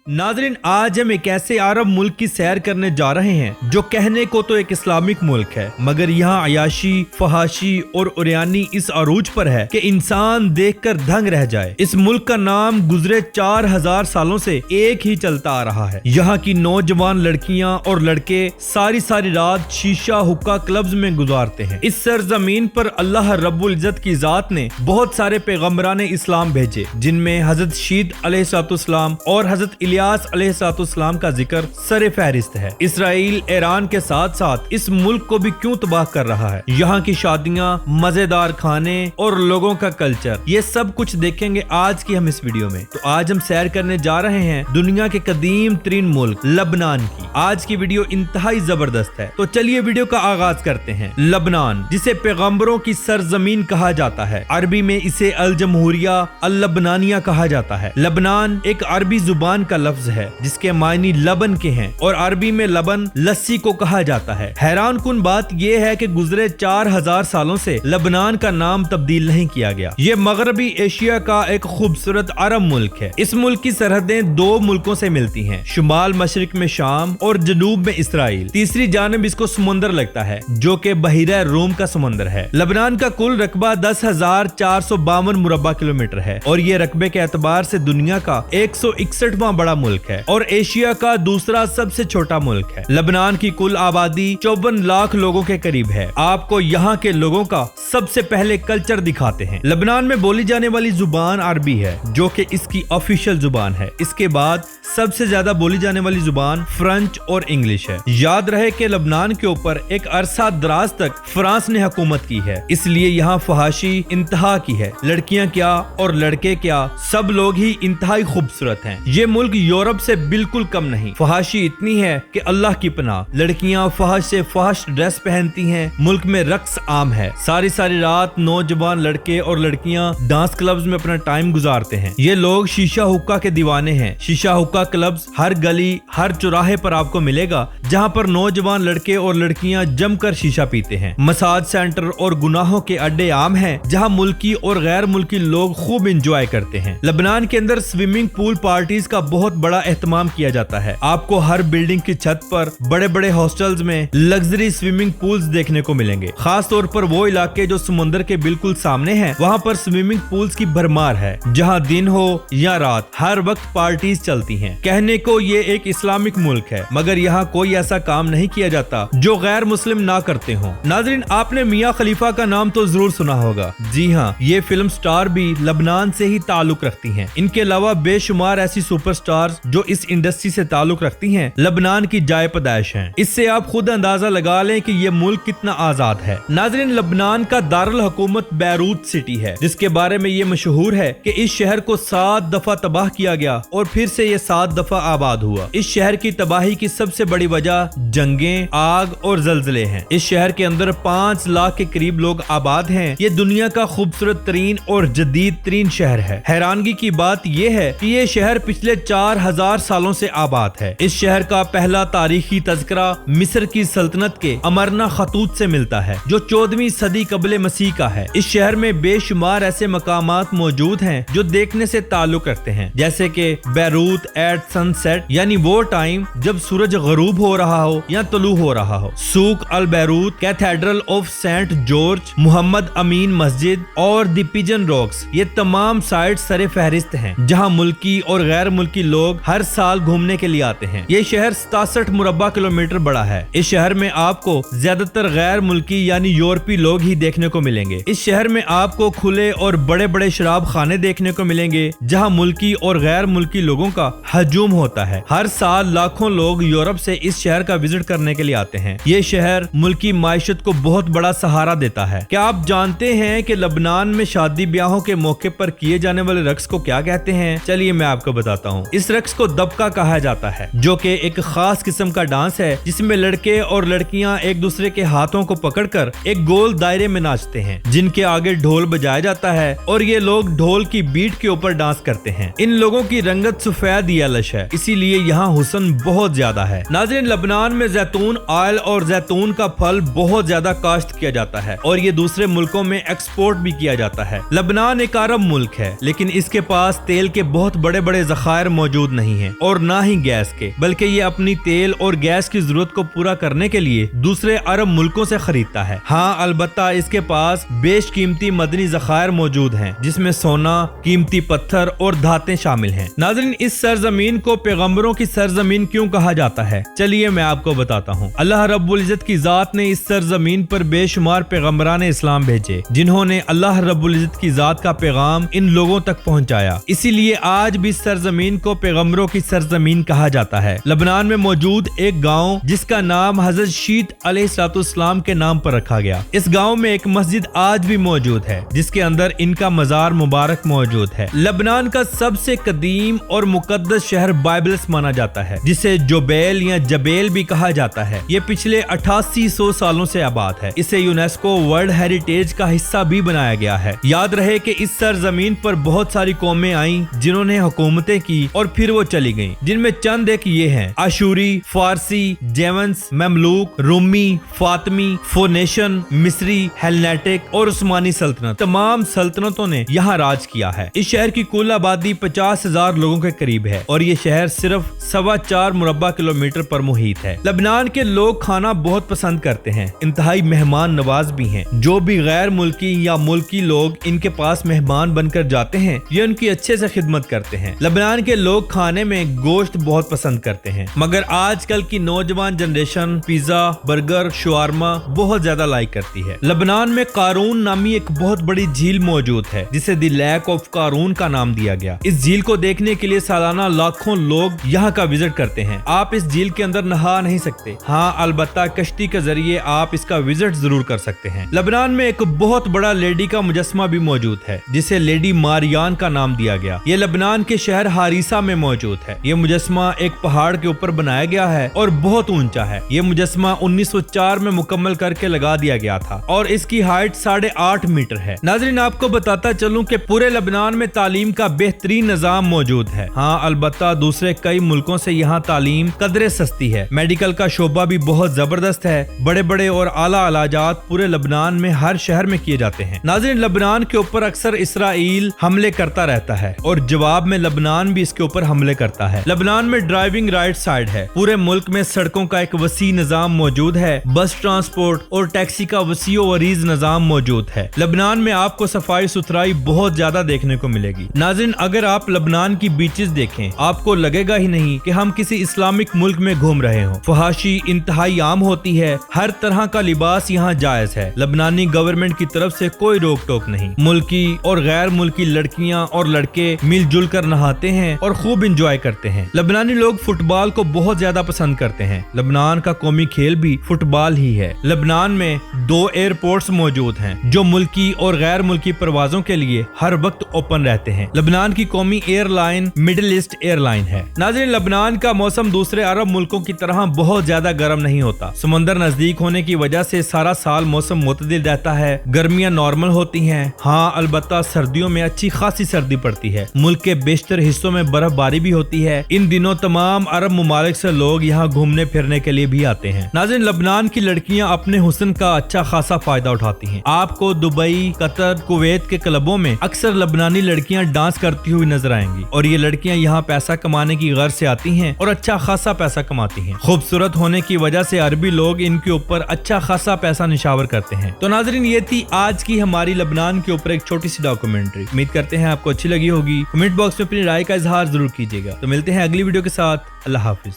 नाज़रीन, आज हम एक ऐसे अरब मुल्क की सैर करने जा रहे हैं जो कहने को तो एक इस्लामिक मुल्क है, मगर यहाँ अयाशी, फहाशी और उरियानी इस अरूज पर है कि इंसान देखकर दंग रह जाए। इस मुल्क का नाम गुजरे 4000 सालों से एक ही चलता आ रहा है। यहाँ की नौजवान लड़कियाँ और लड़के सारी सारी रात शीशा हुक्का क्लब्स में गुजारते हैं। इस सरजमीन पर अल्लाह रब्बुल इज्जत की जात ने बहुत सारे पैगम्बरान इस्लाम भेजे, जिनमें हजरत शीद अलैहिस्सलाम और हजरत इलियास अलैहिस्सलाम का जिक्र सरे फहरिस्त है। इसराइल ईरान के साथ साथ इस मुल्क को भी क्यों तबाह कर रहा है। यहाँ की शादियाँ, मजेदार खाने और लोगों का कल्चर, ये सब कुछ देखेंगे आज की हम इस वीडियो में। तो आज हम सैर करने जा रहे हैं दुनिया के कदीम तरीन मुल्क लबनान की। आज की वीडियो इंतहाई जबरदस्त है, तो चलिए वीडियो का आगाज करते हैं। लबनान, जिसे पैगम्बरों की सरजमीन कहा जाता है, अरबी में इसे अल जमहूरिया अल लबनानिया कहा जाता है। लबनान एक अरबी जुबान का लफ्ज है जिसके मायने लबन के हैं और अरबी में लबन लस्सी को कहा जाता है। हैरान कुन बात यह है कि गुजरे 4000 सालों से लबनान का नाम तब्दील नहीं किया गया। ये मगरबी एशिया का एक खूबसूरत अरब मुल्क है। इस मुल्क की सरहदें दो मुल्कों से मिलती हैं, शुमाल मशरिक में शाम और जनूब में इसराइल। तीसरी जानब इसको समुंदर लगता है जो कि बहिरा रूम का समुंदर है। लबनान का कुल रकबा 10,452 मुरब्बा किलोमीटर है और ये रकबे के एतबार से दुनिया का 161वां बड़ा मुल्क है और एशिया का दूसरा सबसे छोटा मुल्क है। लबनान की कुल आबादी 54 लाख लोगों के करीब है। आपको यहाँ के लोगों का सबसे पहले कल्चर दिखाते हैं। लबनान में बोली जाने वाली जुबान अरबी है जो कि इसकी ऑफिशियल जुबान है। इसके बाद सबसे ज्यादा बोली जाने वाली जुबान फ्रेंच और इंग्लिश है। याद रहे कि लबनान के ऊपर एक अरसा दराज तक फ्रांस ने हुकूमत की है, इसलिए यहाँ फहाशी इंतहा की है। लड़कियां क्या और लड़के क्या, सब लोग ही इंतहाई खूबसूरत हैं। ये मुल्क यूरोप से बिल्कुल कम नहीं। फहाशी इतनी है कि अल्लाह की पनाह। लड़कियां फहश से फहश ड्रेस पहनती हैं। मुल्क में रक्स आम है। सारी सारी रात नौजवान लड़के और लड़कियां डांस क्लब्स में अपना टाइम गुजारते हैं। ये लोग शीशा हुक्का के दीवाने हैं। शीशा हुक्का क्लब्स हर गली, हर चौराहे पर आपको मिलेगा, जहाँ पर नौजवान लड़के और लड़कियां जमकर शीशा पीते हैं। मसाज सेंटर और गुनाहों के अड्डे आम हैं, जहाँ मुल्की और गैर मुल्की लोग खूब इंजॉय करते हैं। लबनान के अंदर स्विमिंग पूल पार्टीज का बहुत बड़ा एहतमाम किया जाता है। आपको हर बिल्डिंग की छत पर बड़े बड़े हॉस्टल्स में लग्जरी स्विमिंग पूल्स देखने को मिलेंगे। खास तौर पर वो इलाके जो समुद्र के बिल्कुल सामने हैं, वहाँ पर स्विमिंग पूल्स की भरमार है, जहाँ दिन हो या रात हर वक्त पार्टीज चलती हैं। कहने को ये एक इस्लामिक मुल्क है, मगर यहाँ कोई ऐसा काम नहीं किया जाता जो गैर मुस्लिम ना करते हों। नाज़रीन, आपने मियां खलीफा का नाम तो जरूर सुना होगा। जी हाँ, ये फिल्म स्टार भी लबनान से ही ताल्लुक रखती हैं। इनके अलावा बेशुमार ऐसी सुपरस्टार्स जो इस इंडस्ट्री से ताल्लुक रखती हैं, लबनान की जाए पैदाइश हैं। इससे आप खुद अंदाजा लगा लें कि ये मुल्क कितना आजाद है। नाज़रीन, लबनान का दारुल हुकूमत बैरूत सिटी है, जिसके बारे में ये मशहूर है कि इस शहर को 7 दफा तबाह किया गया और फिर से ये 7 दफा आबाद हुआ। इस शहर की तबाही की सबसे बड़ी वजह जंगें, आग और जलजले हैं। इस शहर के अंदर 5 लाख के करीब लोग आबाद हैं। ये दुनिया का खूबसूरत तरीन और जदीद तरीन शहर है। हैरानगी की बात यह है कि ये शहर पिछले 4000 सालों से आबाद है। इस शहर का पहला तारीखी तज़किरा मिस्र की सल्तनत के अमरना खतूत से मिलता है, जो 14वीं सदी कबले मसीह का है। इस शहर में बेशुमार ऐसे मकामात मौजूद हैं जो देखने से ताल्लुक रखते हैं, जैसे कि बैरूत एट सनसेट, यानी वो टाइम जब सूरज गरूब हो रहा हो या तलू हो रहा हो। सूक अल Beirut, cathedral of Saint George, Mohammad Amin मस्जिद और द पिजन रॉक्स, ये तमाम साइट सरे फहरिस्त हैं, जहां मुल्की और गैर मुल्की लोग हर साल घूमने के लिए आते हैं। ये शहर 67 मुरब्बा किलोमीटर बड़ा है। इस शहर में आपको ज्यादातर गैर मुल्की यानी यूरोपीय लोग ही देखने को मिलेंगे। इस शहर में आपको खुले और बड़े बड़े शराब खाने देखने को मिलेंगे, जहाँ मुल्की और गैर मुल्की लोगों का हजूम होता है। हर साल लाखों लोग यूरोप से इस शहर का विजिट करने के लिए आते हैं। ये शहर मुल्की माइशत को बहुत बड़ा सहारा देता है। क्या आप जानते हैं कि लबनान में शादी ब्याहों के मौके पर किए जाने वाले रक्स को क्या कहते हैं? चलिए मैं आपको बताता हूँ। इस रक्स को दबका कहा जाता है, जो कि एक खास किस्म का डांस है जिसमें लड़के और लड़कियां एक दूसरे के हाथों को पकड़कर एक गोल दायरे में नाचते हैं, जिनके आगे ढोल बजाया जाता है और ये लोग ढोल की बीट के ऊपर डांस करते हैं। इन लोगों की रंगत सफेद येलोश है, इसीलिए यहाँ हुस्न बहुत ज्यादा है। नाज़रीन, लबनान में जैतून ऑयल और जैतून का फल बहुत ज्यादा काश्त किया जाता है और ये दूसरे मुल्कों में एक्सपोर्ट भी किया जाता है। लबनान एक अरब मुल्क है, लेकिन इसके पास तेल के बहुत बड़े बड़े ज़खायर मौजूद موجود نہیں हैं और ना ही गैस के, बल्कि ये अपनी तेल और गैस की जरूरत को पूरा करने के लिए दूसरे अरब मुल्कों से खरीदता है। हाँ, अलबत्ता इसके पास बेशकीमती मदनी ज़खायर मौजूद हैं, जिसमें सोना, कीमती पत्थर और धातें शामिल हैं। नाज़रीन, इस सरजमीन को पैगंबरों की सरजमीन क्यों कहा जाता है, चलिए मैं आपको बताता हूँ। अल्लाह रब्बुल इज़्ज़त की जात ने इस सरजमीन पर बेशुमार पैगंबरान इस्लाम भेजे, जिन्होंने अल्लाह रब्बुल इज़्ज़त की जात का पैगाम इन लोगों तक पहुँचाया। इसीलिए आज भी सरजमीन को पैगंबरों की सरजमीन कहा जाता है। लबनान में मौजूद एक गाँव जिसका नाम हजरत शीत अलैहिस्सलाम के नाम पर रखा गया, इस गाँव में एक मस्जिद आज भी मौजूद है, जिसके अंदर इनका मजार मुबारक मौजूद है। लबनान का सबसे कदीम और मुकद्दस शहर बाइबलस माना जाता है, जिसे जोबेल या जबेल भी कहा जाता है। ये पिछले 8800 सालों से आबाद है। इसे यूनेस्को वर्ल्ड हेरिटेज का हिस्सा भी बनाया गया है। याद रहे कि इस सरजमीन पर बहुत सारी कौमें आईं, जिन्होंने हुकूमतें की और फिर वो चली गईं, जिनमें चंद एक ये हैं: आशूरी, फारसी, जेवंस, ममलूक, रूमी, फातमी, फोनेशन, मिस्री, हेलनेटिक और उस्मानी सल्तनत। तमाम सल्तनतों ने यहाँ राज किया है। इस शहर की कुल आबादी 50,000 लोगों के करीब है और ये शहर सिर्फ 4.25 मुरब्बा किलोमीटर पर मुहित है। लबनान के लोग खाना बहुत पसंद करते हैं, इंतहाई मेहमान नवाज भी हैं। जो भी गैर मुल्की या मुल्की लोग इनके पास मेहमान बनकर जाते हैं, ये उनकी अच्छे से खिदमत करते हैं। लबनान के लोग खाने में गोश्त बहुत पसंद करते हैं, मगर आजकल की नौजवान जनरेशन पिज्जा, बर्गर, शवारमा बहुत ज्यादा लाइक करती है। लबनान में कारून नामी एक बहुत बड़ी झील मौजूद है, जिसे द लेक ऑफ कारून का नाम दिया गया। इस झील को देखने के लिए सालाना लाखों लोग यहाँ का विजिट करते हैं। आप इस झील के अंदर नहा नहीं सकते, हाँ अलबत्ता कश्ती के जरिए आप इसका विजिट जरूर कर सकते हैं। लबनान में एक बहुत बड़ा लेडी का मुजस्मा भी मौजूद है, जिसे लेडी मारियान का नाम दिया गया। ये लबनान के शहर हारिसा में मौजूद है। ये मुजस्मा एक पहाड़ के ऊपर बनाया गया है और बहुत ऊंचा है। ये मुजस्मा 1904 में मुकम्मल करके लगा दिया गया था और इसकी हाइट 8.5 मीटर है। नाज़रीन, आपको बताता चलूं कि पूरे लबनान में तालीम का बेहतरीन निजाम मौजूद है। हाँ अलबत्ता दूसरे कई मुल्कों से यहाँ तालीम कदरे सस्ती है। मेडिकल का शोबा भी बहुत जबरदस्त है। बड़े बड़े और आला इलाजात पूरे लबनान में हर शहर में किए जाते हैं। नाज़रीन, लबनान के ऊपर अक्सर इसराइल हमले करता रहता है और जवाब में लबनान भी इसके ऊपर हमले करता है। लबनान में ड्राइविंग राइट साइड है। पूरे मुल्क में सड़कों का एक वसी निजाम मौजूद है। बस ट्रांसपोर्ट और टैक्सी का वसीओ वरीज निजाम मौजूद है। लबनान में आपको सफाई सुथराई बहुत ज्यादा देखने को मिलेगी। नाज़रीन, अगर आप लबनान की बीचेस देखें, आपको लगेगा ही नहीं कि हम किसी इस्लामिक मुल्क में घूम रहे हों। फहाशी इंतहाई आम होती है। हर तरह का लिबास यहाँ जायज है। लबनानी गवर्नमेंट की तरफ से कोई रोक टोक नहीं। मुल्की और गैर मुल्की लड़कियां और लड़के मिलजुल कर नहाते हैं और खूब इंजॉय करते हैं। लबनानी लोग फुटबॉल को बहुत ज्यादा पसंद करते हैं। लबनान का कौमी खेल भी फुटबॉल ही है। लबनान में 2 एयरपोर्ट्स मौजूद हैं, जो मुल्की और गैर मुल्की परवाजों के लिए हर वक्त ओपन रहते हैं। लबनान की कौमी एयरलाइन मिडिल ईस्ट एयरलाइन है। नाज़रीन, लबनान का मौसम दूसरे अरब मुल्कों की तरह बहुत ज्यादा गर्म नहीं होता। समंदर नजदीक होने की वजह से सारा साल मौसम मुतदिल रहता है। गर्मियां नॉर्मल होती हैं। हाँ अलबत्ता सर्दियों में अच्छी खासी सर्दी पड़ती है। मुल्क के बेशतर हिस्सों में बर्फबारी भी होती है। इन दिनों तमाम अरब मुमालिक से लोग यहाँ घूमने फिरने के लिए भी आते हैं। नाज़रीन, लबनान की लड़कियां अपने हुस्न का अच्छा खासा फायदा उठाती हैं। आपको दुबई, कतर, कुवैत के क्लबों में अक्सर लबनानी लड़कियां डांस करती हुई नजर आएंगी और ये लड़कियां यहाँ पैसा कमाने की गर्ज से आती हैं और अच्छा खासा पैसा कमाती हैं। खूबसूरत होने की वजह से अरबी लोग इनके ऊपर अच्छा खासा पैसा निशावर करते हैं। तो नाज़रीन, ये थी आज की हमारी लबनान के ऊपर एक छोटी सी डॉक्यूमेंट्री। उम्मीद करते हैं आपको अच्छी लगी होगी। कमेंट बॉक्स में अपनी राय का इजहार जरूर कीजिएगा। तो मिलते हैं अगली वीडियो के साथ। अल्लाह हाफिज।